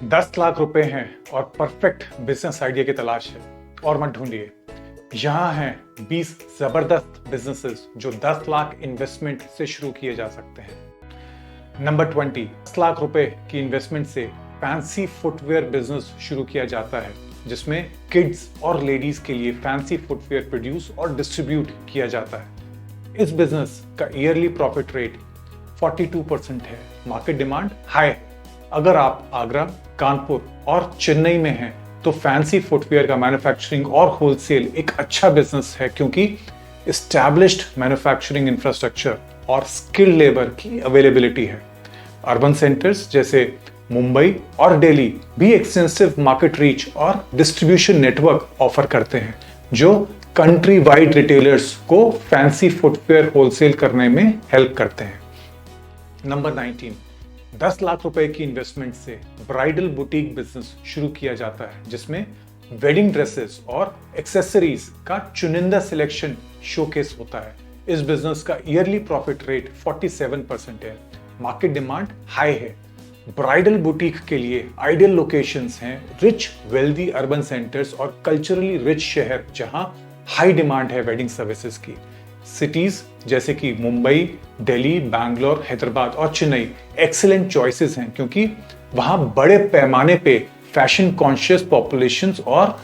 10 लाख रुपए हैं और परफेक्ट बिजनेस आइडिया की तलाश है और मत ढूंढिए। यहाँ हैं 20 जबरदस्त बिजनेसेस जो 10 लाख इन्वेस्टमेंट से शुरू किए जा सकते हैं। नंबर 20, 10 लाख रुपए की इन्वेस्टमेंट से फैंसी फुटवेयर बिजनेस शुरू किया जाता है जिसमें किड्स और लेडीज के लिए फैंसी फुटवेयर प्रोड्यूस और डिस्ट्रीब्यूट किया जाता है। इस बिजनेस का ईयरली प्रॉफिट रेट 42% है। मार्केट डिमांड हाई है। अगर आप आगरा, कानपुर और चेन्नई में हैं तो फैंसी फुटवेयर का मैन्युफैक्चरिंग और होलसेल एक अच्छा बिजनेस है क्योंकि एस्टैब्लिश्ड मैन्युफैक्चरिंग इंफ्रास्ट्रक्चर और स्किल्ड लेबर की अवेलेबिलिटी है। अर्बन सेंटर्स जैसे मुंबई और दिल्ली भी एक्सटेंसिव मार्केट रीच और डिस्ट्रीब्यूशन नेटवर्क ऑफर करते हैं जो कंट्री वाइड रिटेलर्स को फैंसी फुटवेयर होलसेल करने में हेल्प करते हैं। नंबर 19, 10 लाख रुपए की इन्वेस्टमेंट से ब्राइडल बुटीक बिजनेस शुरू किया जाता है जिसमें वेडिंग ड्रेसेस और एक्सेसरीज का चुनिंदा सिलेक्शन शोकेस होता है। इस बिजनेस का ईयरली प्रॉफिट रेट 47% है। मार्केट डिमांड हाई है। ब्राइडल बुटीक के लिए आइडियल लोकेशंस हैं रिच वेल्दी अर्बन सेंटर्स और कल्चरली रिच शहर जहां हाई डिमांड है वेडिंग सर्विसेज की। सिटीज जैसे कि मुंबई, दिल्ली, बैंगलोर, हैदराबाद और चेन्नई एक्सीलेंट चॉइसेस हैं क्योंकि वहां बड़े पैमाने पे फैशन कॉन्शियस पॉपुलेशंस और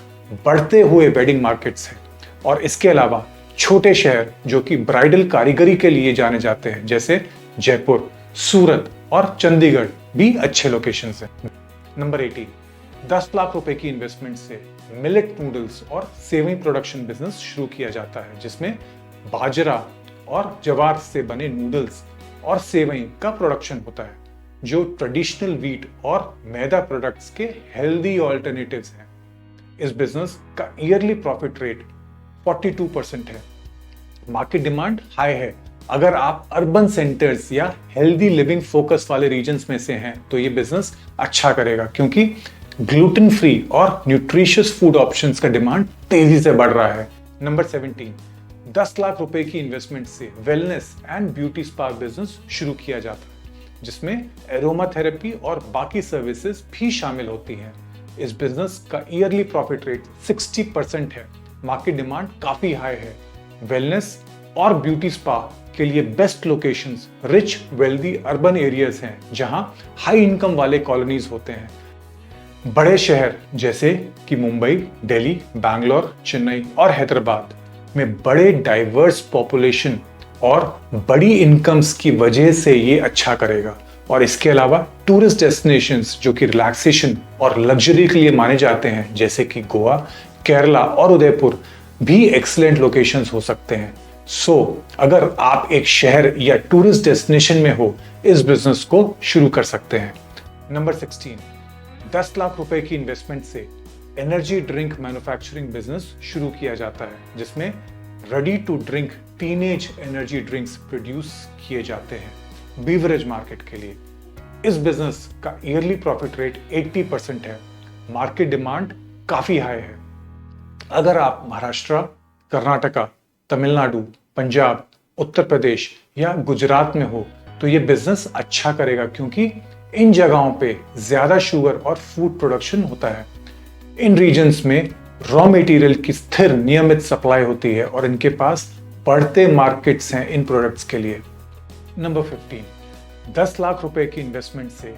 बढ़ते हुए वेडिंग मार्केट्स हैं। और इसके अलावा छोटे शहर जो कि ब्राइडल कारीगरी के लिए जाने जाते हैं जैसे जयपुर, सूरत और चंडीगढ़ भी अच्छे लोकेशंस हैं। नंबर 80, 10 लाख रुपए की इन्वेस्टमेंट से मिलेट नूडल्स और सेवई प्रोडक्शन बिजनेस शुरू किया जाता है जिसमें बाजरा और जवार से बने नूडल्स और सेवई का प्रोडक्शन होता है जो ट्रेडिशनल व्हीट और मैदा प्रोडक्ट्स के हेल्दी ऑल्टरनेटिव्स हैं। इस बिजनेस का ईयरली प्रॉफिट रेट 42% है। मार्केट डिमांड हाई है। अगर आप अर्बन सेंटर्स या हेल्दी लिविंग फोकस वाले रीजन्स में से हैं तो ये बिजनेस अच्छा करेगा क्योंकि ग्लूटेन फ्री और न्यूट्रिशियस फूड ऑप्शंस का डिमांड तेजी से बढ़ रहा है। नंबर 17, 10 लाख रुपए की इन्वेस्टमेंट से wellness and beauty spa business शुरू किया जाता है जिसमें एरोमा थेरेपी और बाकी सर्विसेज भी शामिल होती हैं। इस बिजनेस का ईयरली प्रॉफिट रेट 60% है। मार्केट डिमांड काफी हाई है। वेलनेस और ब्यूटी स्पा के लिए best locations rich wealthy urban areas हैं जहां हाई इनकम वाले कॉलोनीज होते हैं। बड़े शहर जैसे कि मुंबई, दिल्ली, बैंगलोर, चेन्नई और हैदराबाद में बड़े डाइवर्स पॉपुलेशन और बड़ी इनकम्स की वजह से ये अच्छा करेगा। और इसके अलावा टूरिस्ट डेस्टिनेशंस जो कि रिलैक्सेशन और लग्जरी के लिए माने जाते हैं जैसे कि गोवा, केरला और उदयपुर भी एक्सीलेंट लोकेशंस हो सकते हैं। अगर आप एक शहर या टूरिस्ट डेस्टिनेशन में हो इस बिजनेस को शुरू कर सकते हैं। नंबर 16, 10 लाख रुपए की इन्वेस्टमेंट से एनर्जी ड्रिंक मैन्युफैक्चरिंग बिजनेस शुरू किया जाता है जिसमें ready to drink teenage energy drinks produce किए जाते हैं बीवरेज मार्केट के लिए। इस बिजनेस का ईयरली प्रॉफिट रेट 80% है। मार्केट डिमांड काफी हाई है। अगर आप महाराष्ट्र, कर्नाटका, तमिलनाडु, पंजाब, उत्तर प्रदेश या गुजरात में हो तो यह बिजनेस अच्छा करेगा क्योंकि इन जगहों पे ज्यादा शुगर और फूड प्रोडक्शन होता है। इन रीजन्स में रॉ मटेरियल की स्थिर नियमित सप्लाई होती है और इनके पास बढ़ते मार्केट्स हैं इन प्रोडक्ट्स के लिए। नंबर 15, 10 लाख रुपए की इन्वेस्टमेंट से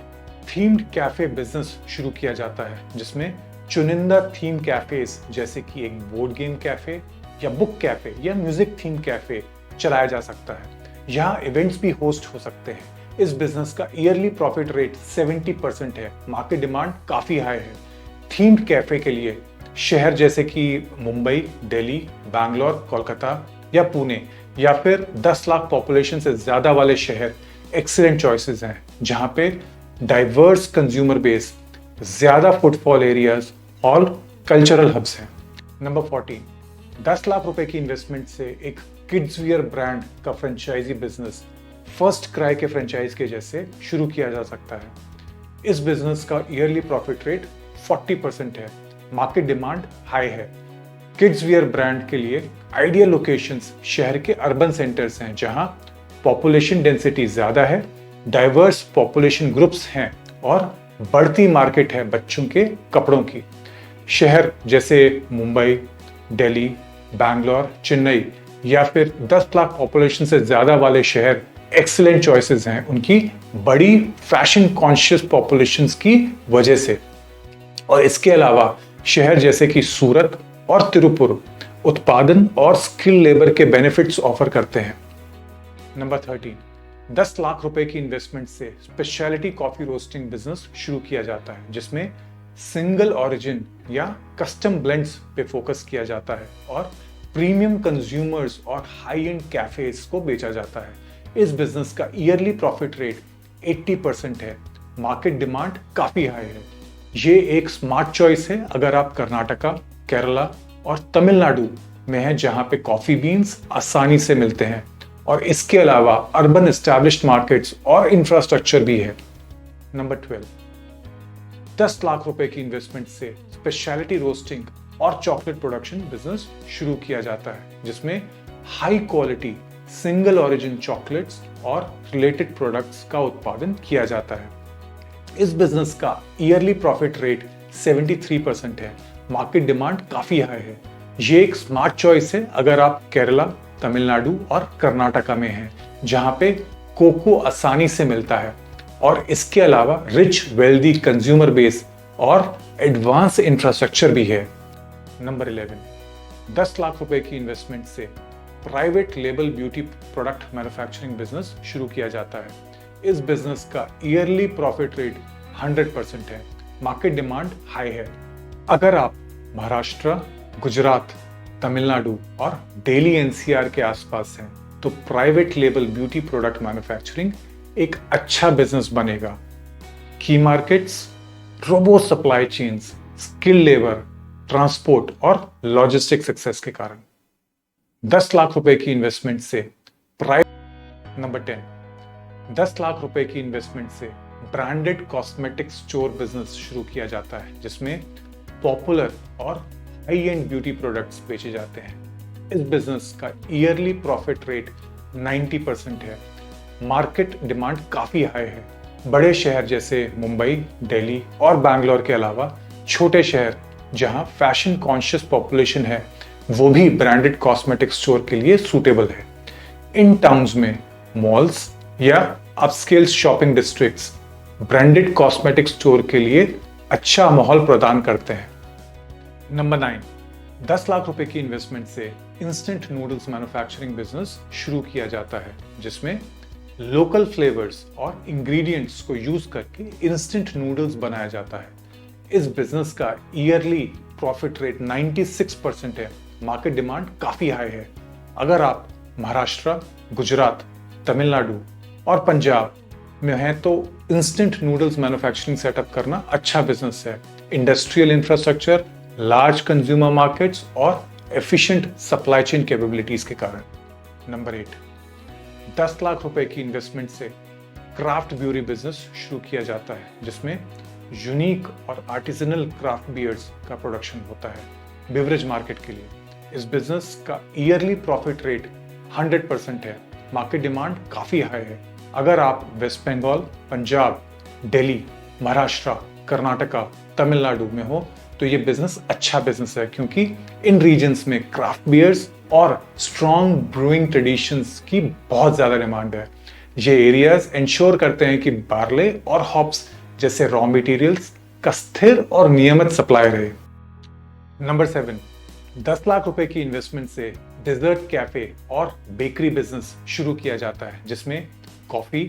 थीम्ड कैफे बिजनेस शुरू किया जाता है जिसमें चुनिंदा थीम कैफेज जैसे कि एक बोर्ड गेम कैफे या बुक कैफे या म्यूजिक थीम कैफे चलाया जा सकता है। यहाँ इवेंट्स भी होस्ट हो सकते हैं। इस बिजनेस का ईयरली प्रॉफिट रेट 70% है। मार्केट डिमांड काफी हाई है। थीम्ड कैफे के लिए शहर जैसे कि मुंबई, दिल्ली, बैंगलोर, कोलकाता या पुणे या फिर 10 लाख पॉपुलेशन से ज्यादा वाले शहर एक्सीलेंट चॉइसेस हैं जहां पे डाइवर्स कंज्यूमर बेस, ज्यादा फुटफॉल एरियाज और कल्चरल हब्स हैं। नंबर 14, 10 लाख रुपए की इन्वेस्टमेंट से एक किड्स वियर ब्रांड का फ्रेंचाइजी बिजनेस फर्स्ट क्राई के फ्रेंचाइज के जैसे शुरू किया जा सकता है। इस बिजनेस का ईयरली प्रॉफिट रेट 40% है। मार्केट डिमांड हाई है। किड्स वियर ब्रांड के लिए आइडियल लोकेशंस शहर के अर्बन सेंटर्स हैं जहां पॉपुलेशन डेंसिटी ज्यादा है, डाइवर्स पॉपुलेशन ग्रुप्स हैं और बढ़ती मार्केट है बच्चों के कपड़ों की। शहर जैसे मुंबई, दिल्ली, बैंगलोर, चेन्नई या फिर 10 लाख पॉपुलेशन से ज्यादा वाले शहर एक्सीलेंट चॉइसेस हैं उनकी बड़ी फैशन कॉन्शियस पॉपुलेशंस की वजह से। और इसके अलावा शहर जैसे कि सूरत और तिरुपुर उत्पादन और स्किल लेबर के बेनिफिट्स ऑफर करते हैं। नंबर 13, 10 लाख रुपए की इन्वेस्टमेंट से स्पेशलिटी कॉफी रोस्टिंग बिजनेस शुरू किया जाता है, जिसमें सिंगल ओरिजिन या कस्टम ब्लेंड्स पे फोकस किया जाता है और प्रीमियम कंज्यूमर्स और हाई एंड कैफेज को बेचा जाता है। इस बिजनेस का ईयरली प्रॉफिट रेट 80% है। मार्केट डिमांड काफी हाई है। ये एक स्मार्ट चॉइस है अगर आप कर्नाटका, केरला और तमिलनाडु में हैं, जहां पे कॉफी बीन्स आसानी से मिलते हैं और इसके अलावा अर्बन एस्टैब्लिश्ड मार्केट्स और इंफ्रास्ट्रक्चर भी है। नंबर 12, 10 लाख रुपए की इन्वेस्टमेंट से स्पेशलिटी रोस्टिंग और चॉकलेट प्रोडक्शन बिजनेस शुरू किया जाता है, जिसमें high quality single origin chocolates और रिलेटेड प्रोडक्ट्स का उत्पादन किया जाता है। इस बिजनेस का ईयरली प्रॉफिट रेट 73% है। मार्केट डिमांड काफी हाई है। ये एक स्मार्ट चॉइस है अगर आप केरला, तमिलनाडु और कर्नाटका में हैं, जहां पे कोको आसानी से मिलता है और इसके अलावा रिच वेल्दी कंज्यूमर बेस और एडवांस इंफ्रास्ट्रक्चर भी है। नंबर 11, 10 लाख रुपए की इन्वेस्टमेंट से private label beauty product manufacturing business शुरू किया जाता है। इस बिजनेस का ईयरली प्रॉफिट रेट 100% है। मार्केट डिमांड हाई है। अगर आप महाराष्ट्र, गुजरात, तमिलनाडु और दिल्ली एनसीआर के आसपास हैं, तो private label beauty product manufacturing एक अच्छा बिजनेस बनेगा। की markets, robust supply chains, skill labour, transport और लॉजिस्टिक सक्सेस के कारण 10 लाख रुपए की इन्वेस्टमेंट से नंबर 10, 10 लाख रुपए की इन्वेस्टमेंट से ब्रांडेड कॉस्मेटिक स्टोर बिजनेस शुरू किया जाता है, जिसमें पॉपुलर और हाई एंड ब्यूटी प्रोडक्ट्स बेचे जाते हैं। इस बिजनेस का ईयरली प्रॉफिट रेट 90% है। मार्केट डिमांड काफी हाई है। बड़े शहर जैसे मुंबई, दिल्ली और बैंगलोर के अलावा छोटे शहर जहां फैशन कॉन्शियस पॉपुलेशन है, वो भी ब्रांडेड कॉस्मेटिक स्टोर के लिए सूटेबल है। इन टाउन्स में मॉल्स या upscale shopping districts branded cosmetic store के लिए अच्छा माहौल प्रदान करते हैं। नंबर 9, 10 लाख रुपए की इन्वेस्टमेंट से इंस्टेंट नूडल्स मैन्युफैक्चरिंग बिजनेस शुरू किया जाता है, जिसमें लोकल फ्लेवर्स और इंग्रेडिएंट्स को यूज करके इंस्टेंट नूडल्स बनाया जाता है। इस बिजनेस का ईयरली प्रॉफिट रेट 96% है। मार्केट डिमांड काफी हाई है। अगर आप महाराष्ट्र, गुजरात, तमिलनाडु और पंजाब में हैं, तो इंस्टेंट नूडल्स मैन्युफैक्चरिंग सेटअप करना अच्छा बिजनेस है। Industrial infrastructure, large consumer markets और एफिशिएंट सप्लाई चेन कैपेबिलिटीज के कारण। नंबर 8, 10 लाख रुपए की इन्वेस्टमेंट से क्राफ्ट ब्यूरी बिजनेस शुरू किया जाता है, जिसमें यूनिक और आर्टिजनल क्राफ्ट बियर्स का प्रोडक्शन होता है बेवरेज मार्केट के लिए। इस बिजनेस का ईयरली प्रॉफिट रेट 100% है। मार्केट डिमांड काफी हाई है। अगर आप वेस्ट बंगाल, पंजाब, दिल्ली, महाराष्ट्र, कर्नाटका, तमिलनाडु में हो, तो ये बिजनेस अच्छा बिजनेस है, क्योंकि इन रीजन्स में क्राफ्ट बियर्स और स्ट्रॉन्ग ब्रूइंग ट्रेडिशंस की बहुत ज्यादा डिमांड है। ये एरियाज इंश्योर करते हैं कि बार्ले और हॉप्स जैसे रॉ मटेरियल्स का स्थिर और नियमित सप्लाई रहे। नंबर 7, 10 लाख रुपए की इन्वेस्टमेंट से डेजर्ट कैफे और बेकरी बिजनेस शुरू किया जाता है, जिसमें कॉफी,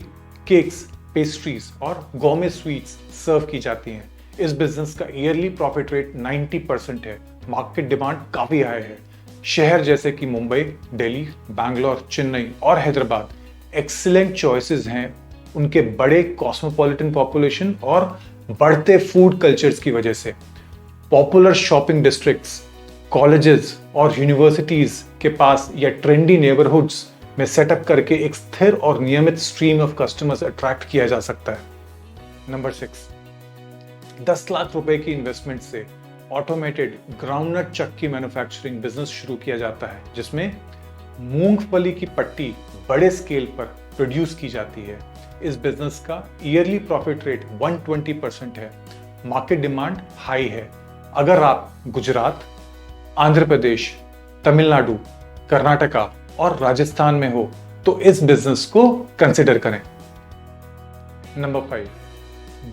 केक्स, पेस्ट्रीज और गोurmet स्वीट्स सर्व की जाती हैं। इस बिजनेस का ईयरली प्रॉफिट रेट 90% है। मार्केट डिमांड काफी हाई है। शहर जैसे कि मुंबई, दिल्ली, बैंगलोर, चेन्नई और हैदराबाद एक्सीलेंट चॉइसेस हैं उनके बड़े कॉस्मोपॉलिटन पॉपुलेशन और बढ़ते फूड कल्चर्स की वजह से। पॉपुलर शॉपिंग डिस्ट्रिक्ट्स, कॉलेजेस और यूनिवर्सिटीज के पास या ट्रेंडी नेबरहुड्स में सेटअप करके एक स्थिर और नियमित स्ट्रीम ऑफ कस्टमर्स अट्रैक्ट किया जा सकता है। नंबर 6, 10 लाख रुपए की इन्वेस्टमेंट से ऑटोमेटेड ग्राउंडनट चक्की मैन्युफैक्चरिंग बिजनेस शुरू किया जाता है, जिसमें मूंगफली की पट्टी बड़े स्केल पर प्रोड्यूस की जाती है। इस बिजनेस का ईयरली प्रॉफिट रेट 120% है। मार्केट डिमांड हाई है। अगर आप गुजरात, आंध्र प्रदेश, तमिलनाडु, कर्नाटका और राजस्थान में हो तो इस बिजनेस को कंसिडर करें। नंबर 5,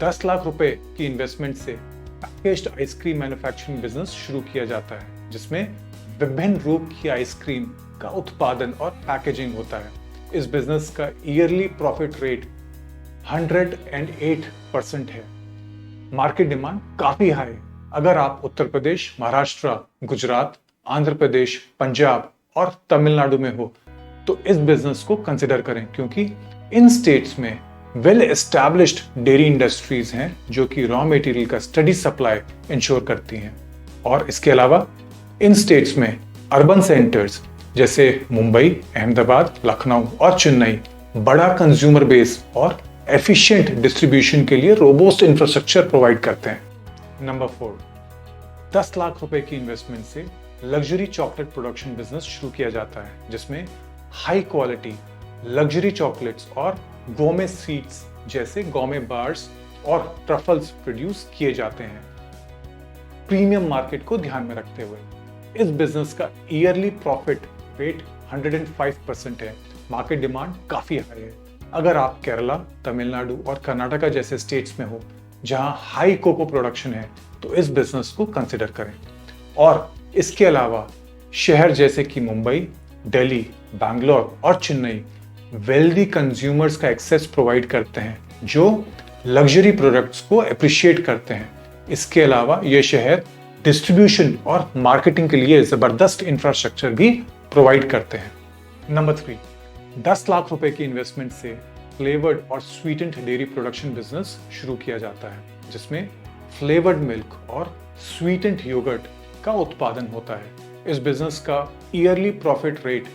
10 लाख रुपए की इन्वेस्टमेंट से पैकेज्ड आइसक्रीम मैन्युफैक्चरिंग बिजनेस शुरू किया जाता है, जिसमें विभिन्न रूप की आइसक्रीम का उत्पादन और पैकेजिंग होता है। इस बिजनेस का ईयरली प्रॉफिट रेट 108% है। मार्केट डिमांड काफी हाई है। अगर आप उत्तर प्रदेश, महाराष्ट्र, गुजरात, आंध्र प्रदेश, पंजाब और तमिलनाडु में हो तो इस बिजनेस को कंसिडर करें, क्योंकि इन स्टेट्स में वेल एस्टैब्लिश्ड डेयरी इंडस्ट्रीज हैं जो कि रॉ मटेरियल का स्टडी सप्लाई इंश्योर करती हैं। और इसके अलावा इन स्टेट्स में अर्बन सेंटर्स जैसे मुंबई, अहमदाबाद, लखनऊ और चेन्नई बड़ा कंज्यूमर बेस और एफिशिएंट डिस्ट्रीब्यूशन के लिए रोबोस्ट इंफ्रास्ट्रक्चर प्रोवाइड करते हैं। नंबर 4, 10 लाख रुपए की इन्वेस्टमेंट से लग्जरी चॉकलेट प्रोडक्शन बिजनेस शुरू किया जाता है, जिसमें हाई क्वालिटी लग्जरी चॉकलेट्स और गोमे स्वीट्स जैसे गोमे बार्स और ट्रफल्स प्रोड्यूस किए जाते हैं। प्रीमियम मार्केट को ध्यान में रखते हुए इस बिजनेस का ईयरली प्रॉफिट रेट 105% है। मार्केट डिमांड काफी हाई है। अगर आप केरला, तमिलनाडु और कर्नाटका जैसे स्टेट्स में हो जहां हाई कोको प्रोडक्शन है तो इस बिजनेस को कंसिडर करें। और इसके अलावा शहर जैसे कि मुंबई, दिल्ली, बैंगलोर और चेन्नई वेल्दी कंज्यूमर्स का एक्सेस प्रोवाइड करते हैं जो लग्जरी प्रोडक्ट्स को अप्रिशिएट करते हैं। इसके अलावा ये शहर डिस्ट्रीब्यूशन और मार्केटिंग के लिए जबरदस्त इंफ्रास्ट्रक्चर भी प्रोवाइड करते हैं। नंबर 3, 10 लाख रुपए की इन्वेस्टमेंट से फ्लेवर्ड और स्वीटेंड डेयरी प्रोडक्शन बिजनेस शुरू किया जाता है, जिसमें फ्लेवर्ड मिल्क और स्वीटेंड योगर्ट का उत्पादन होता है। इस बिजनेस का ईयरली प्रॉफिट रेट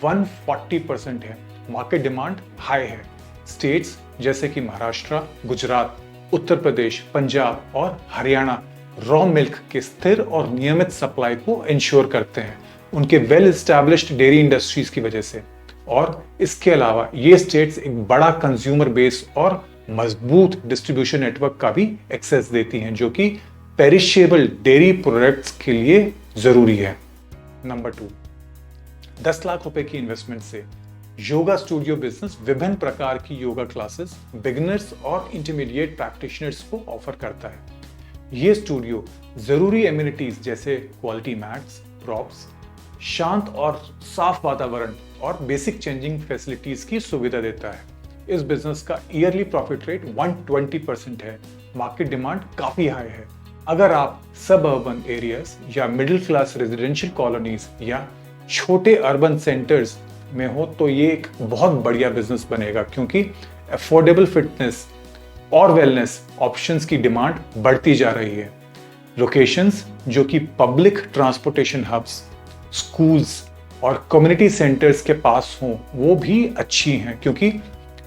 140% है। मार्केट डिमांड हाई है। स्टेट्स जैसे कि महाराष्ट्र, गुजरात, उत्तर प्रदेश, पंजाब और हरियाणा रॉ मिल्क के स्थिर और नियमित सप्लाई को इंश्योर करते हैं उनके वेल एस्टैब्लिश्ड डेयरी इंडस्ट्रीज की वजह से। और इसके अलावा ये स्टेट्स एक बड़ा कंज्यूमर बेस और मजबूत डिस्ट्रीब्यूशन नेटवर्क का भी एक्सेस देती हैं, जो कि पेरिशेबल डेयरी प्रोडक्ट्स के लिए जरूरी है। नंबर 2, 10 लाख रुपए की इन्वेस्टमेंट से योगा स्टूडियो बिजनेस विभिन्न प्रकार की योगा क्लासेस बिगिनर्स और इंटरमीडिएट प्रैक्टिशनर्स को ऑफर करता है। ये स्टूडियो जरूरी एमिनिटीज जैसे क्वालिटी मैट्स, प्रॉप्स, शांत और साफ वातावरण और बेसिक चेंजिंग फैसिलिटीज की सुविधा देता है। इस बिजनेस का ईयरली प्रॉफिट रेट 120% है। मार्केट डिमांड काफी हाई है। अगर आप सब अर्बन एरियाज या मिडिल क्लास रेजिडेंशियल कॉलोनीज या छोटे अर्बन सेंटर्स में हो तो ये एक बहुत बढ़िया बिजनेस बनेगा, क्योंकि अफोर्डेबल फिटनेस और वेलनेस ऑप्शंस की डिमांड बढ़ती जा रही है। लोकेशंस जो कि पब्लिक ट्रांसपोर्टेशन हब्स, स्कूल्स और कम्युनिटी सेंटर्स के पास हों वो भी अच्छी हैं, क्योंकि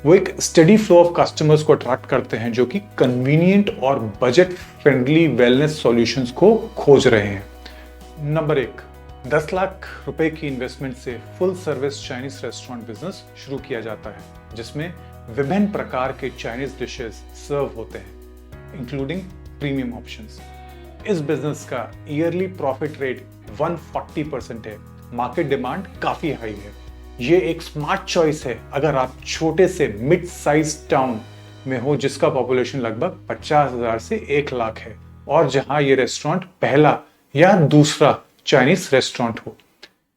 वो एक स्टडी फ्लो ऑफ कस्टमर्स को अट्रैक्ट करते हैं जो कि कन्वीनियंट और बजट फ्रेंडली वेलनेस सॉल्यूशंस को खोज रहे हैं। नंबर 1, 10 लाख रुपए की इन्वेस्टमेंट से full service Chinese restaurant business शुरू किया जाता है, जिसमें विभिन्न प्रकार के चाइनीज डिशेस सर्व होते हैं, इंक्लूडिंग प्रीमियम ऑप्शंस। इस बिजनेस का ईयरली प्रॉफिट रेट 140% है। मार्केट डिमांड काफी हाई है। ये एक स्मार्ट चॉइस है अगर आप छोटे से मिड साइज टाउन में हो जिसका पॉपुलेशन लगभग 50,000 से 1 लाख है और जहां ये रेस्टोरेंट पहला या दूसरा चाइनीज रेस्टोरेंट हो।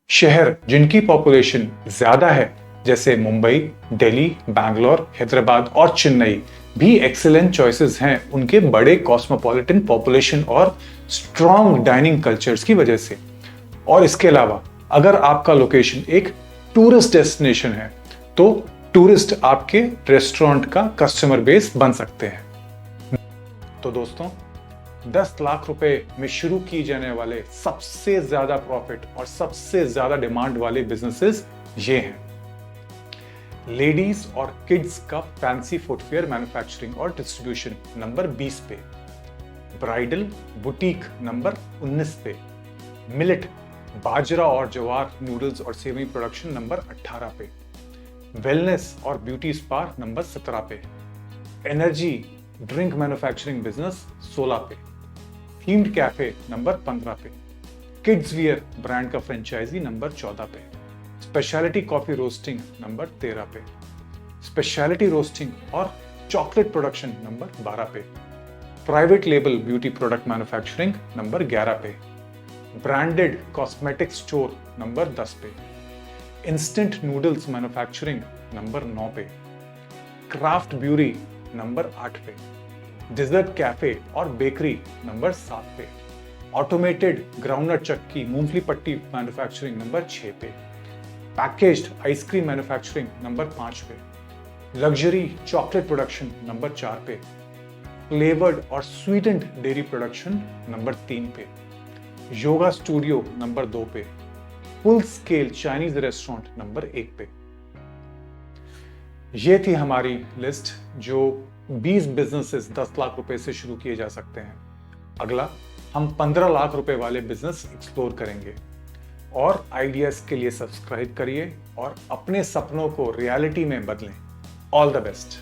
शहर जिनकी पॉपुलेशन ज्यादा है जैसे मुंबई, दिल्ली, बैंगलोर, हैदराबाद और चेन्नई भी एक्सीलेंट चॉइसेस हैं उनके बड़े कॉस्मोपॉलिटन पॉपुलेशन और स्ट्रॉन्ग डाइनिंग कल्चर्स की वजह से। और इसके अलावा अगर आपका लोकेशन एक टूरिस्ट डेस्टिनेशन है तो टूरिस्ट आपके रेस्टोरेंट का कस्टमर बेस बन सकते हैं। तो दोस्तों, 10 लाख रुपए में शुरू की जाने वाले सबसे ज्यादा प्रॉफिट और सबसे ज्यादा डिमांड वाले बिजनेसेस ये हैं। लेडीज और किड्स का फैंसी फुटवेयर मैन्युफैक्चरिंग और डिस्ट्रीब्यूशन नंबर 20 पे, ब्राइडल बुटीक नंबर 19 पे, मिलेट बाजरा और ज्वार नूडल्स और सेवई प्रोडक्शन नंबर 18 पे, वेलनेस और ब्यूटी स्पा नंबर 17 पे, एनर्जी ड्रिंक मैन्युफैक्चरिंग बिजनेस 16 पे, थीम्ड कैफे नंबर 15 पे, किड्स वियर ब्रांड का फ्रेंचाइजी नंबर 14 पे, स्पेशलिटी कॉफी रोस्टिंग नंबर 13 पे, स्पेशलिटी रोस्टिंग और चॉकलेट प्रोडक्शन नंबर 12 पे, private label beauty product manufacturing number 11 पे, ब्रांडेड कॉस्मेटिक स्टोर नंबर 10 पे, instant noodles manufacturing number 9 पे, craft bury number 8 पे, dessert cafe और बेकरी नंबर 7 पे, ऑटोमेटेड ग्राउंडनट चक्की मूंगफली पट्टी मैन्युफैक्चरिंग नंबर 6 पे, पैकेज्ड आइसक्रीम मैन्युफैक्चरिंग नंबर 5 पे, लग्जरी चॉकलेट प्रोडक्शन नंबर 4 पे, फ्लेवर्ड और स्वीटेंड डेयरी प्रोडक्शन नंबर 3 पे, योगा स्टूडियो नंबर 2 पे, full scale Chinese restaurant number 1 पे। ये थी हमारी लिस्ट जो 20 बिजनेसेस 10 लाख रुपए से शुरू किए जा सकते हैं। अगला हम 15 लाख रुपए वाले बिजनेस एक्सप्लोर करेंगे। और आइडियाज के लिए सब्सक्राइब करिए और अपने सपनों को रियलिटी में बदलें। All the best.